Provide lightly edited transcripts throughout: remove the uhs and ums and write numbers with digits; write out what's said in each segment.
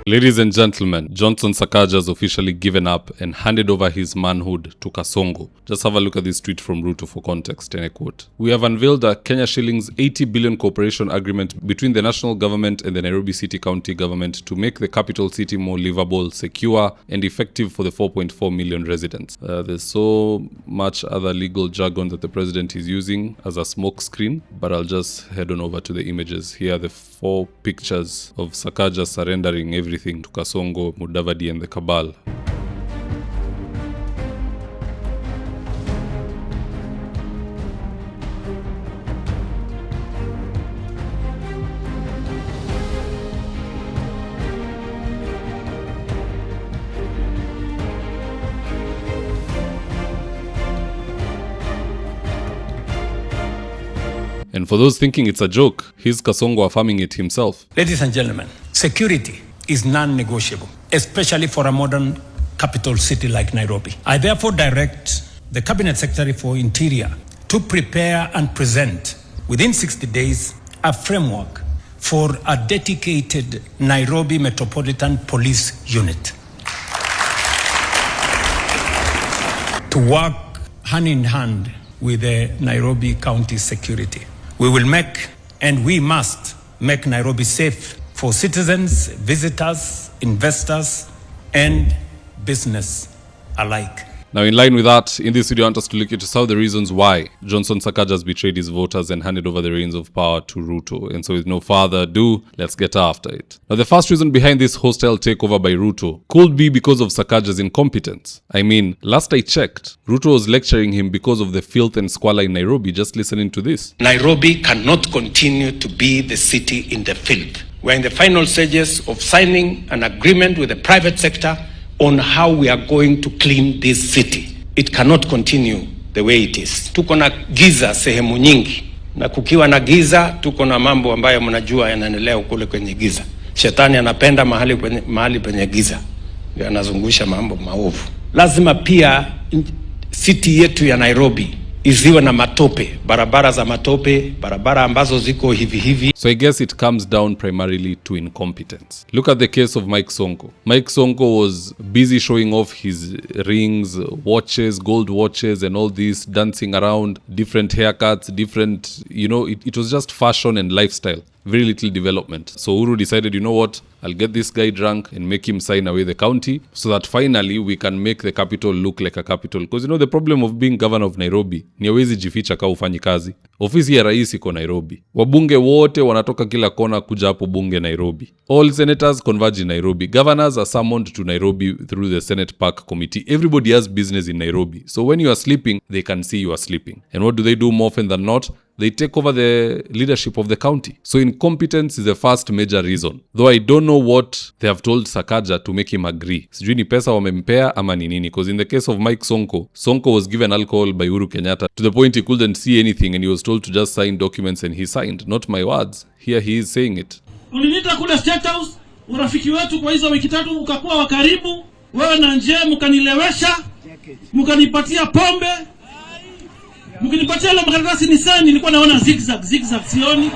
Ladies and gentlemen, Johnson Sakaja has officially given up and handed over his manhood to Sonko. Just have a look at this tweet from Ruto for context, and I quote, "We have unveiled a Kenya shillings 80 billion cooperation agreement between the national government and the Nairobi City County government to make the capital city more livable, secure, and effective for the 4.4 million residents." There's so much other legal jargon that the president is using as a smoke screen, but I'll just head on over to the images. Here are the 4 pictures of Sakaja surrendering everything to Sonko, Mudavadi, and the cabal. And for those thinking it's a joke, here's Sonko affirming it himself. Ladies and gentlemen, security is non-negotiable, especially for a modern capital city like Nairobi. I therefore direct the Cabinet Secretary for Interior to prepare and present within 60 days a framework for a dedicated Nairobi Metropolitan Police Unit to work hand in hand with the Nairobi County Security. We will make, and we must make, Nairobi safe for citizens, visitors, investors, and business alike. Now, in line with that, in this video, I want us to look into some of the reasons why Johnson Sakaja has betrayed his voters and handed over the reins of power to Ruto. And so with no further ado, let's get after it. Now, the first reason behind this hostile takeover by Ruto could be because of Sakaja's incompetence. I mean, last I checked, Ruto was lecturing him because of the filth and squalor in Nairobi. Just listening to this. Nairobi cannot continue to be the city in the filth. We're in the final stages of signing an agreement with the private sector on how we are going to clean this city. It cannot continue the way it is. Tuko na giza sehemu nyingi, na kukiwa na giza tuko na mambo ambayo mnajua yanaendelea kule kwenye giza. Shetani anapenda mahali penye giza, ndio anazungusha mambo maovu. Lazima pia city yetu ya Nairobi isiwe na matope, barabara za matope, barabara ambazo ziko hivi. So I guess it comes down primarily to incompetence. Look at the case of Mike Sonko. Mike Sonko was busy showing off his rings, watches, gold watches, and all this, dancing around, different haircuts, different, it was just fashion and lifestyle. Very little development. So Uhuru decided, you know what, I'll get this guy drunk and make him sign away the county so that finally we can make the capital look like a capital. Because the problem of being governor of Nairobi ni hawezi jificha ka ufanyi kazi. Ofisi ya rais iko Nairobi. Wabunge wote wanatoka kila kona kuja hapo bunge Nairobi. All senators converge in Nairobi. Governors are summoned to Nairobi through the Senate Park Committee. Everybody has business in Nairobi. So when you are sleeping, they can see you are sleeping. And what do they do more often than not? They take over the leadership of the county. So incompetence is the first major reason. Though I don't know what they have told Sakaja to make him agree. Sijui ni pesa wamempea ama ni nini. Because in the case of Mike Sonko, Sonko was given alcohol by Uhuru Kenyatta to the point he couldn't see anything and he was told to just sign documents and he signed. Not my words. Here he is saying it. Ulinita kule State House, urafiki wetu kwa hizo wiki 3 ukakuwa wa karibu, wewe na nje mkanilewesha, mkanipatia pombe. Mkinipatia ile makaratasi ni sasa nilikuwa naona zigzag sioni.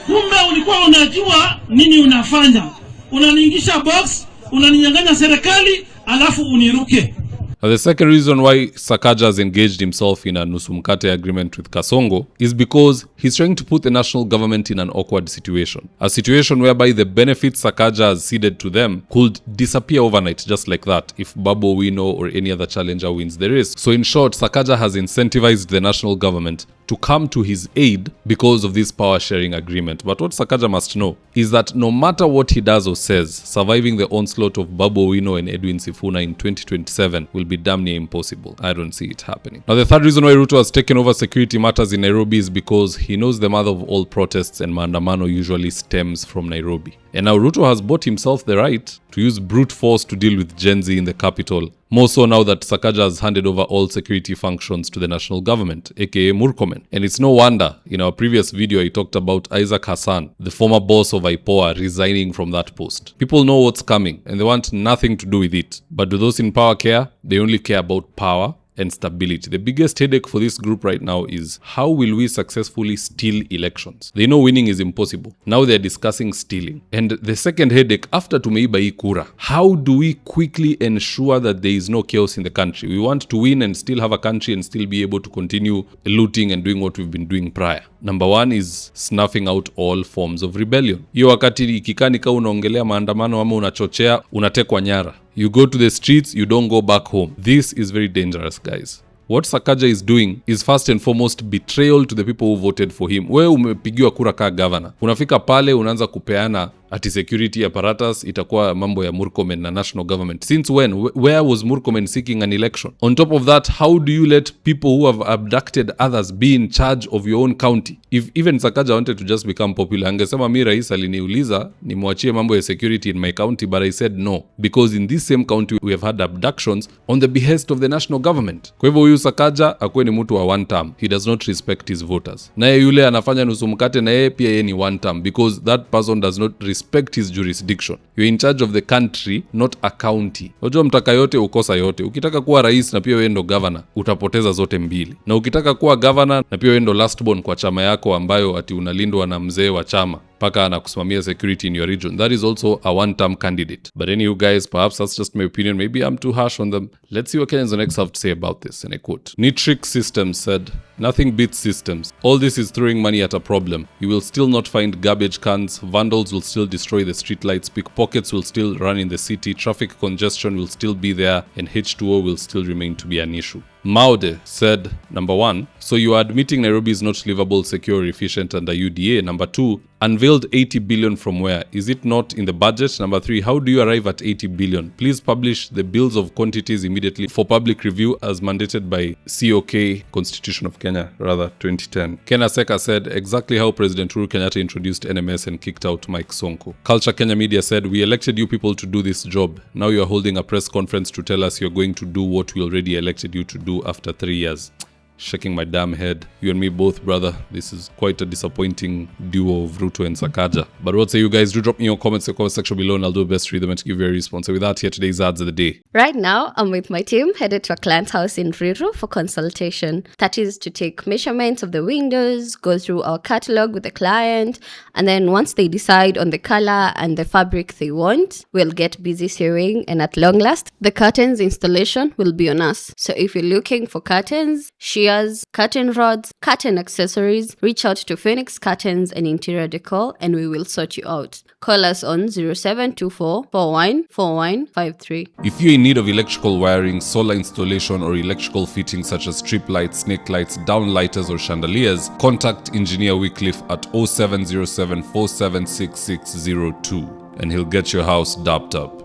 Kumbe ulikuwa unajua nini unafanya. Unaniingisha box, unaninyang'anya serikali, alafu uniruke. Now, the second reason why Sakaja has engaged himself in a Nusumkate agreement with Sonko is because he's trying to put the national government in an awkward situation. A situation whereby the benefits Sakaja has ceded to them could disappear overnight just like that if Babu Owino or any other challenger wins the race. So in short, Sakaja has incentivized the national government to come to his aid because of this power sharing agreement. But what Sakaja must know is that no matter what he does or says, surviving the onslaught of Babu Owino and Edwin Sifuna in 2027 will be damn near impossible. I don't see it happening. Now, the third reason why Ruto has taken over security matters in Nairobi is because he knows the mother of all protests and maandamano usually stems from Nairobi. And now Ruto has bought himself the right to use brute force to deal with Gen Z in the capital. More so now that Sakaja has handed over all security functions to the national government, aka Murkomen. And it's no wonder, in our previous video I talked about Isaac Hassan, the former boss of IPOA, resigning from that post. People know what's coming and they want nothing to do with it. But do those in power care? They only care about power and stability. The biggest headache for this group right now is how will we successfully steal elections? They know winning is impossible. Now they're discussing stealing. And the second headache, after tumeiba hii kura, how do we quickly ensure that there is no chaos in the country? We want to win and still have a country and still be able to continue looting and doing what we've been doing prior. Number one is snuffing out all forms of rebellion. Hiyo wakati ikikani kama unaongelea maandamano ama unachochea, unatekwa nyara. You go to the streets, you don't go back home. This is very dangerous, guys. What Sakaja is doing is first and foremost betrayal to the people who voted for him. Wewe umepigiwa kura kaa governor. Unafika pale unaanza kupeana ati security apparatus itakuwa mambo ya Murkomen na national government. Since when? Where was Murkomen seeking an election? On top of that, how do you let people who have abducted others be in charge of your own county? If even Sakaja wanted to just become popular, angesema mi rais aliniuliza nimwachie mambo ya security in my county, but I said no. Because in this same county we have had abductions on the behest of the national government. Kwa hivyo huyu Sakaja akuwe ni mtu wa one term. He does not respect his voters. Naye yule anafanya nusu mkate na yeye pia yeye ni one term, because that person does not respect his jurisdiction. You're in charge of the country, not a county. Unajua mtaka yote ukosa yote. Ukitaka kuwa rais na pia wewe ndo governor, utapoteza zote mbili. Na ukitaka kuwa governor na pia wewe ndo last born kwa chama yako ambayo ati unalindwa na mzee wa chama paka anakusimamia security in your region, that is also a one-term candidate. But anyway, guys, perhaps that's just my opinion. Maybe I'm too harsh on them. Let's see what Kenyans the next have to say about this. And I quote, Nitric Systems said, "Nothing beats systems. All this is throwing money at a problem. You will still not find garbage cans. Vandals will still destroy the streetlights. Pickpockets will still run in the city. Traffic congestion will still be there. And H2O will still remain to be an issue." Maude said, number one, so you are admitting Nairobi is not livable, secure, or efficient under UDA. Number two, unveiled 80 billion from where? Is it not in the budget? Number three, how do you arrive at 80 billion? Please publish the bills of quantities immediately for public review as mandated by COK, Constitution of Kenya, 2010. Kena Seka said, exactly how President Uhuru Kenyatta introduced NMS and kicked out Mike Sonko. Culture Kenya Media said, we elected you people to do this job. Now you are holding a press conference to tell us you're going to do what we already elected you to do after 3 years. Shaking my damn head. You and me both, brother. This is quite a disappointing duo of Ruto and Sakaja. But what say you guys? Do drop me your comments in the comment section below and I'll do the best to read them and to give you a response. So with that, here today's ads of the day. Right now, I'm with my team headed to a client's house in Ruto for consultation. That is to take measurements of the windows, go through our catalog with the client, and then once they decide on the color and the fabric they want, we'll get busy sewing, and at long last, the curtains installation will be on us. So if you're looking for curtains, shears, curtain rods, curtain accessories, reach out to Phoenix Curtains and Interior Decor and we will sort you out. Call us on 0724 414153. If you're in need of electrical wiring, solar installation, or electrical fittings such as strip lights, snake lights, downlighters, or chandeliers, contact Engineer Wycliffe at 0707 476602 and he'll get your house dapped up.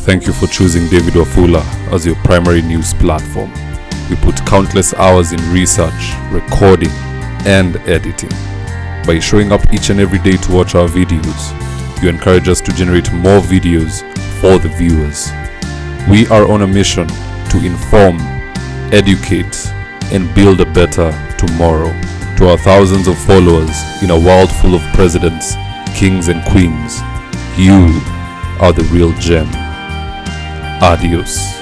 Thank you for choosing David Wafula as your primary news platform. We put countless hours in research, recording, and editing. By showing up each and every day to watch our videos, you encourage us to generate more videos for the viewers. We are on a mission to inform, educate, and build a better tomorrow. To our thousands of followers in a world full of presidents, kings, and queens, you are the real gem. Adios.